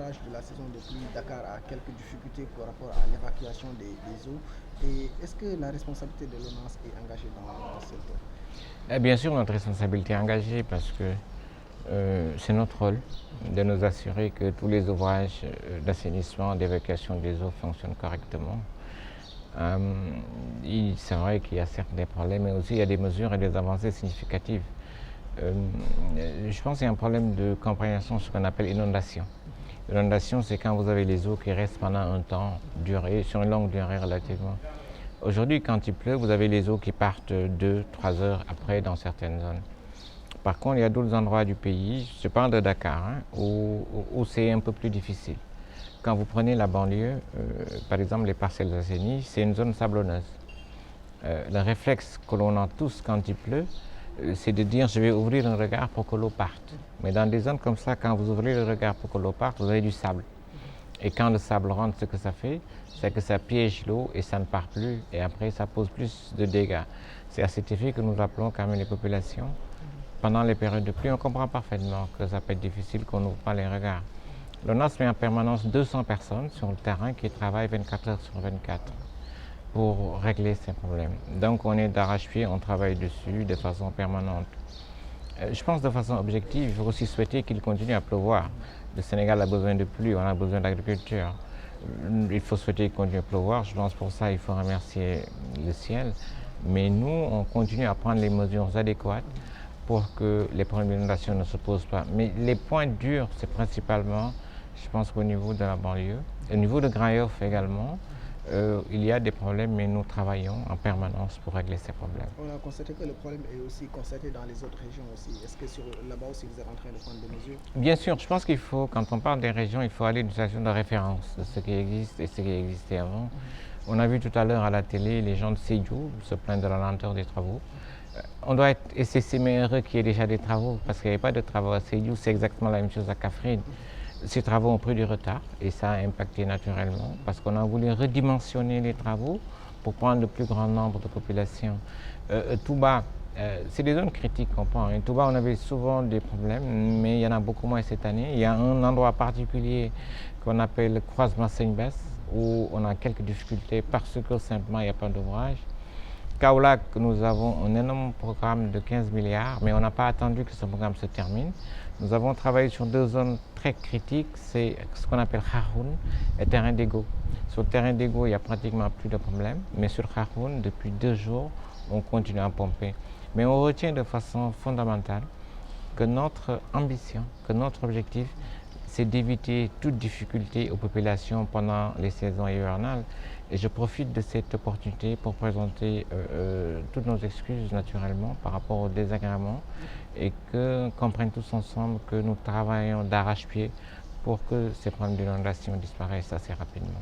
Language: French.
démarrage de la saison de pluie, Dakar a quelques difficultés par rapport à l'évacuation des eaux. Et est-ce que la responsabilité de l'ONAS est engagée dans cette... Bien sûr, notre responsabilité est engagée parce que c'est notre rôle de nous assurer que tous les ouvrages d'assainissement, d'évacuation des eaux fonctionnent correctement. C'est vrai qu'il y a certes des problèmes, mais aussi il y a des mesures et des avancées significatives. Je pense qu'il y a un problème de compréhension sur ce qu'on appelle inondation. L'inondation, c'est quand vous avez les eaux qui restent pendant un temps duré, sur une longue durée relativement. Aujourd'hui, quand il pleut, vous avez les eaux qui partent 2-3 heures après dans certaines zones. Par contre, il y a d'autres endroits du pays, je parle de Dakar, où c'est un peu plus difficile. Quand vous prenez la banlieue, par exemple les Parcelles Assainies, c'est une zone sablonneuse. Le réflexe que l'on a tous quand il pleut, c'est de dire je vais ouvrir un regard pour que l'eau parte. Mais dans des zones comme ça, quand vous ouvrez le regard pour que l'eau parte, vous avez du sable. Et quand le sable rentre, ce que ça fait, c'est que ça piège l'eau et ça ne part plus. Et après, ça pose plus de dégâts. C'est à cet effet que nous appelons quand même les populations. Pendant les périodes de pluie, on comprend parfaitement que ça peut être difficile qu'on n'ouvre pas les regards. L'ONAS met en permanence 200 personnes sur le terrain qui travaillent 24 heures sur 24 pour régler ces problèmes. Donc on est d'arrache-pied, on travaille dessus de façon permanente. Je pense de façon objective, il faut aussi souhaiter qu'il continue à pleuvoir. Le Sénégal a besoin de pluie, on a besoin d'agriculture. Il faut souhaiter qu'il continue à pleuvoir. Je pense pour ça il faut remercier le ciel. Mais nous, on continue à prendre les mesures adéquates pour que les problèmes d'inondation ne se posent pas. Mais les points durs, c'est principalement, je pense qu'au niveau de la banlieue, au niveau de Grand Yoff également, il y a des problèmes, mais nous travaillons en permanence pour régler ces problèmes. On a constaté que le problème est aussi constaté dans les autres régions aussi. Est-ce que là-bas aussi vous êtes en train de prendre des mesures? Bien sûr, je pense qu'il faut, quand on parle des régions, il faut aller d'une situation de référence de ce qui existe et ce qui existait avant. On a vu tout à l'heure à la télé les gens de Sédhiou se plaindre de la lenteur des travaux. On doit être, et c'est mais heureux qu'il y ait déjà des travaux, parce qu'il n'y avait pas de travaux à Sédhiou, c'est exactement la même chose à Kaffrine. Ces travaux ont pris du retard et ça a impacté naturellement, parce qu'on a voulu redimensionner les travaux pour prendre le plus grand nombre de populations. Touba, c'est des zones critiques qu'on prend. Et Touba, on avait souvent des problèmes, mais il y en a beaucoup moins cette année. Il y a un endroit particulier qu'on appelle le croisement Seignebès, où on a quelques difficultés parce que simplement il n'y a pas d'ouvrage. Kaolack, nous avons un énorme programme de 15 milliards, mais on n'a pas attendu que ce programme se termine. Nous avons travaillé sur deux zones très critiques, c'est ce qu'on appelle Kharoun et terrain d'Ego. Sur le terrain d'Ego, il n'y a pratiquement plus de problème, mais sur Kharoun, depuis 2 jours, on continue à pomper. Mais on retient de façon fondamentale que notre ambition, que notre objectif, c'est d'éviter toute difficulté aux populations pendant les saisons hivernales. Et je profite de cette opportunité pour présenter toutes nos excuses naturellement par rapport aux désagréments et qu'on comprenne tous ensemble que nous travaillons d'arrache-pied pour que ces problèmes d'inondation disparaissent assez rapidement.